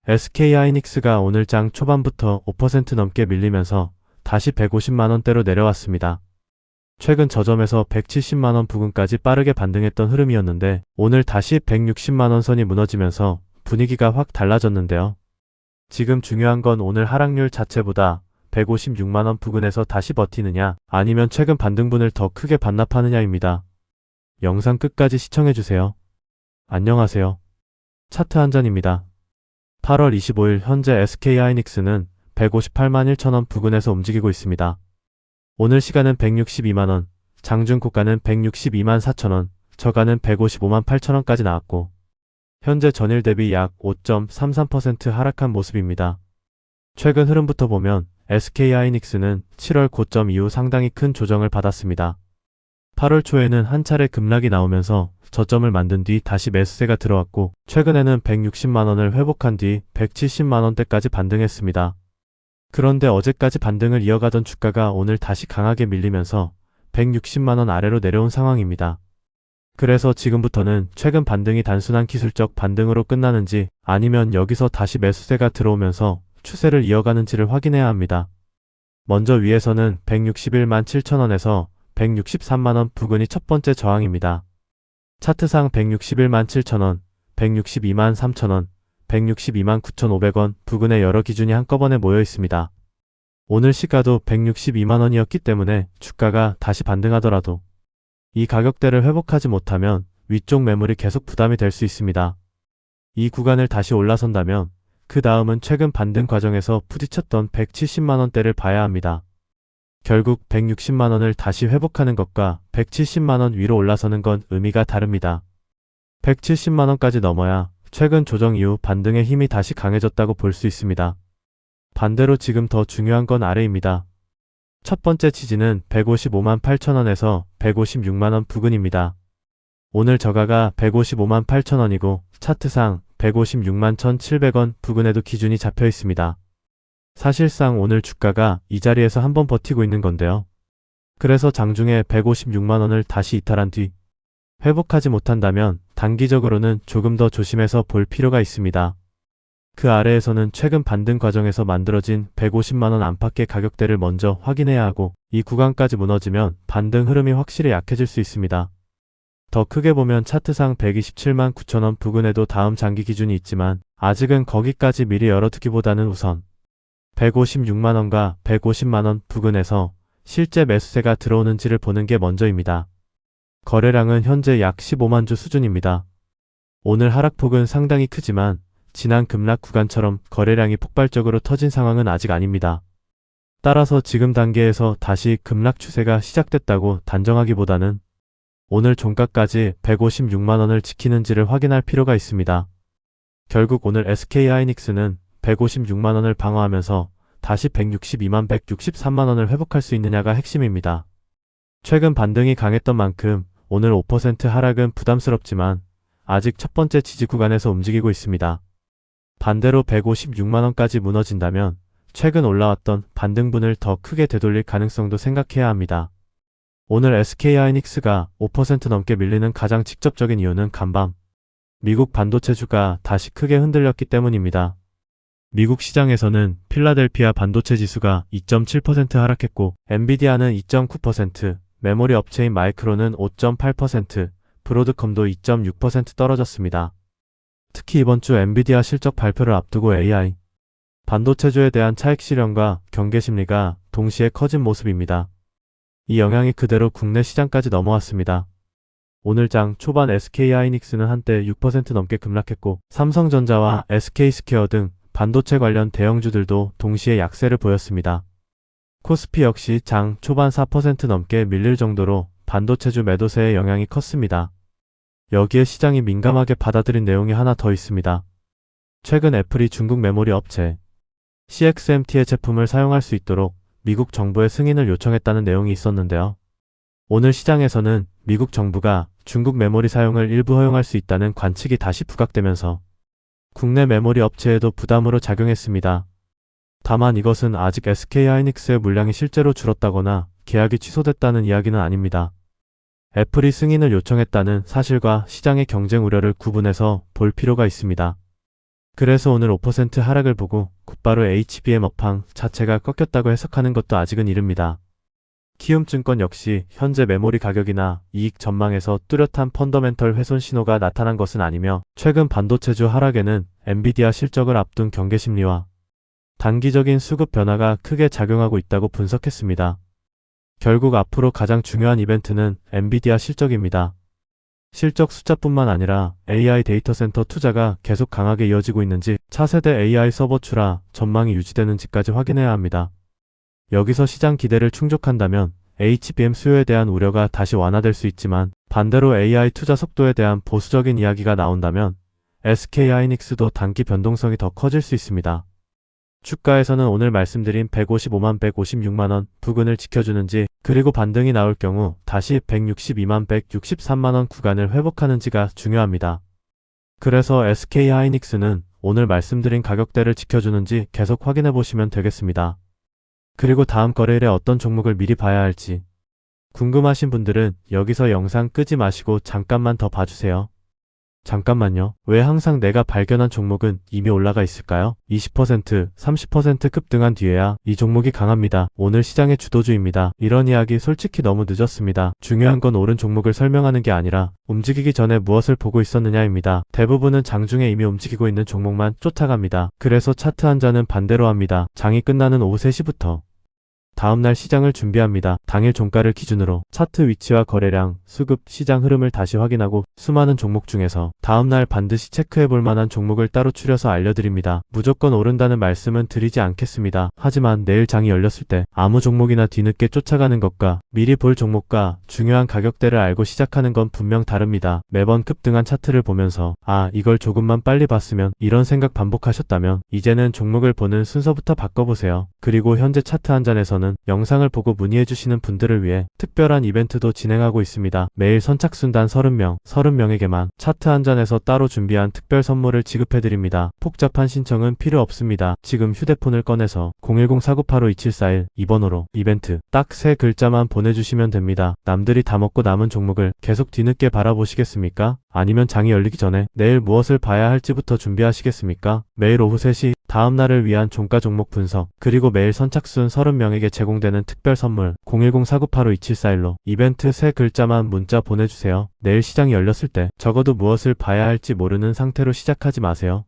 SK하이닉스가 오늘 장 초반부터 5% 넘게 밀리면서 다시 150만원대로 내려왔습니다. 최근 저점에서 170만원 부근까지 빠르게 반등했던 흐름이었는데 오늘 다시 160만원 선이 무너지면서 분위기가 확 달라졌는데요. 지금 중요한 건 오늘 하락률 자체보다 156만원 부근에서 다시 버티느냐 아니면 최근 반등분을 더 크게 반납하느냐입니다. 영상 끝까지 시청해주세요. 안녕하세요. 차트 한잔입니다. 8월 25일 현재 SK하이닉스는 158만 1천원 부근에서 움직이고 있습니다. 오늘 시가는 162만원, 장중 고가는 162만 4천원, 저가는 155만 8천원까지 나왔고 현재 전일 대비 약 5.33% 하락한 모습입니다. 최근 흐름부터 보면 SK하이닉스는 7월 고점 이후 상당히 큰 조정을 받았습니다. 8월 초에는 한 차례 급락이 나오면서 저점을 만든 뒤 다시 매수세가 들어왔고 최근에는 160만원을 회복한 뒤 170만원대까지 반등했습니다. 그런데 어제까지 반등을 이어가던 주가가 오늘 다시 강하게 밀리면서 160만원 아래로 내려온 상황입니다. 그래서 지금부터는 최근 반등이 단순한 기술적 반등으로 끝나는지 아니면 여기서 다시 매수세가 들어오면서 추세를 이어가는지를 확인해야 합니다. 먼저 위에서는 161만 7천원에서 163만원 부근이 첫 번째 저항입니다. 차트상 161만 7천원, 162만 3천원, 162만 9,500원 부근의 여러 기준이 한꺼번에 모여 있습니다. 오늘 시가도 162만원이었기 때문에 주가가 다시 반등하더라도 이 가격대를 회복하지 못하면 위쪽 매물이 계속 부담이 될 수 있습니다. 이 구간을 다시 올라선다면 그 다음은 최근 반등 과정에서 부딪혔던 170만원대를 봐야 합니다. 결국 160만원을 다시 회복하는 것과 170만원 위로 올라서는 건 의미가 다릅니다. 170만원까지 넘어야 최근 조정 이후 반등의 힘이 다시 강해졌다고 볼 수 있습니다. 반대로 지금 더 중요한 건 아래입니다. 첫 번째 지지는 155만 8천원에서 156만원 부근입니다. 오늘 저가가 155만 8천원이고 차트상 156만 1,700원 부근에도 기준이 잡혀 있습니다. 사실상 오늘 주가가 이 자리에서 한번 버티고 있는 건데요. 그래서 장중에 156만원을 다시 이탈한 뒤 회복하지 못한다면 단기적으로는 조금 더 조심해서 볼 필요가 있습니다. 그 아래에서는 최근 반등 과정에서 만들어진 150만원 안팎의 가격대를 먼저 확인해야 하고 이 구간까지 무너지면 반등 흐름이 확실히 약해질 수 있습니다. 더 크게 보면 차트상 127만 9천원 부근에도 다음 장기 기준이 있지만 아직은 거기까지 미리 열어두기보다는 우선 156만원과 150만원 부근에서 실제 매수세가 들어오는지를 보는 게 먼저입니다. 거래량은 현재 약 15만 주 수준입니다. 오늘 하락폭은 상당히 크지만 지난 급락 구간처럼 거래량이 폭발적으로 터진 상황은 아직 아닙니다. 따라서 지금 단계에서 다시 급락 추세가 시작됐다고 단정하기보다는 오늘 종가까지 156만원을 지키는지를 확인할 필요가 있습니다. 결국 오늘 SK하이닉스는 156만원을 방어하면서 다시 162만 163만원을 회복할 수 있느냐가 핵심입니다. 최근 반등이 강했던 만큼 오늘 5% 하락은 부담스럽지만 아직 첫 번째 지지 구간에서 움직이고 있습니다. 반대로 156만원까지 무너진다면 최근 올라왔던 반등분을 더 크게 되돌릴 가능성도 생각해야 합니다. 오늘 SK하이닉스가 5% 넘게 밀리는 가장 직접적인 이유는 간밤 미국 반도체주가 다시 크게 흔들렸기 때문입니다. 미국 시장에서는 필라델피아 반도체 지수가 2.7% 하락했고 엔비디아는 2.9%, 메모리 업체인 마이크론은 5.8%, 브로드컴도 2.6% 떨어졌습니다. 특히 이번 주 엔비디아 실적 발표를 앞두고 AI, 반도체주에 대한 차익 실현과 경계 심리가 동시에 커진 모습입니다. 이 영향이 그대로 국내 시장까지 넘어왔습니다. 오늘 장 초반 SK하이닉스는 한때 6% 넘게 급락했고 삼성전자와 SK스퀘어 등 반도체 관련 대형주들도 동시에 약세를 보였습니다. 코스피 역시 장 초반 4% 넘게 밀릴 정도로 반도체주 매도세의 영향이 컸습니다. 여기에 시장이 민감하게 받아들인 내용이 하나 더 있습니다. 최근 애플이 중국 메모리 업체 CXMT의 제품을 사용할 수 있도록 미국 정부의 승인을 요청했다는 내용이 있었는데요. 오늘 시장에서는 미국 정부가 중국 메모리 사용을 일부 허용할 수 있다는 관측이 다시 부각되면서 국내 메모리 업체에도 부담으로 작용했습니다. 다만 이것은 아직 SK하이닉스의 물량이 실제로 줄었다거나 계약이 취소됐다는 이야기는 아닙니다. 애플이 승인을 요청했다는 사실과 시장의 경쟁 우려를 구분해서 볼 필요가 있습니다. 그래서 오늘 5% 하락을 보고 곧바로 HBM 업황 자체가 꺾였다고 해석하는 것도 아직은 이릅니다. 키움증권 역시 현재 메모리 가격이나 이익 전망에서 뚜렷한 펀더멘털 훼손 신호가 나타난 것은 아니며 최근 반도체주 하락에는 엔비디아 실적을 앞둔 경계 심리와 단기적인 수급 변화가 크게 작용하고 있다고 분석했습니다. 결국 앞으로 가장 중요한 이벤트는 엔비디아 실적입니다. 실적 숫자뿐만 아니라 AI 데이터 센터 투자가 계속 강하게 이어지고 있는지, 차세대 AI 서버 출하 전망이 유지되는지까지 확인해야 합니다. 여기서 시장 기대를 충족한다면 HBM 수요에 대한 우려가 다시 완화될 수 있지만, 반대로 AI 투자 속도에 대한 보수적인 이야기가 나온다면 SK하이닉스도 단기 변동성이 더 커질 수 있습니다. 주가에서는 오늘 말씀드린 155만 156만원 부근을 지켜주는지, 그리고 반등이 나올 경우 다시 162만 163만원 구간을 회복하는지가 중요합니다. 그래서 SK하이닉스는 오늘 말씀드린 가격대를 지켜주는지 계속 확인해 보시면 되겠습니다. 그리고 다음 거래일에 어떤 종목을 미리 봐야 할지 궁금하신 분들은 여기서 영상 끄지 마시고 잠깐만 더 봐주세요. 잠깐만요. 왜 항상 내가 발견한 종목은 이미 올라가 있을까요? 20%, 30% 급등한 뒤에야 이 종목이 강합니다. 오늘 시장의 주도주입니다. 이런 이야기 솔직히 너무 늦었습니다. 중요한 건 오른 종목을 설명하는 게 아니라 움직이기 전에 무엇을 보고 있었느냐입니다. 대부분은 장중에 이미 움직이고 있는 종목만 쫓아갑니다. 그래서 차트 한 잔은 반대로 합니다. 장이 끝나는 오후 3시부터 다음날 시장을 준비합니다. 당일 종가를 기준으로 차트 위치와 거래량, 수급, 시장 흐름을 다시 확인하고 수많은 종목 중에서 다음날 반드시 체크해볼 만한 종목을 따로 추려서 알려드립니다. 무조건 오른다는 말씀은 드리지 않겠습니다. 하지만 내일 장이 열렸을 때 아무 종목이나 뒤늦게 쫓아가는 것과 미리 볼 종목과 중요한 가격대를 알고 시작하는 건 분명 다릅니다. 매번 급등한 차트를 보면서 이걸 조금만 빨리 봤으면, 이런 생각 반복하셨다면 이제는 종목을 보는 순서부터 바꿔보세요. 그리고 현재 차트 한 잔에서는 영상을 보고 문의해주시는 분들을 위해 특별한 이벤트도 진행하고 있습니다. 매일 선착순단 30명에게만 차트 한 잔에서 따로 준비한 특별 선물을 지급해드립니다. 복잡한 신청은 필요 없습니다. 지금 휴대폰을 꺼내서 010-4985-2741 2번호로 이벤트 딱 3글자만 보내주시면 됩니다. 남들이 다 먹고 남은 종목을 계속 뒤늦게 바라보시겠습니까? 아니면 장이 열리기 전에 내일 무엇을 봐야 할지부터 준비하시겠습니까? 매일 오후 3시 다음날을 위한 종가 종목 분석, 그리고 매일 선착순 30명에게 제공되는 특별 선물 010-4985-2741로 이벤트 3글자만 문자 보내주세요. 내일 시장이 열렸을 때 적어도 무엇을 봐야 할지 모르는 상태로 시작하지 마세요.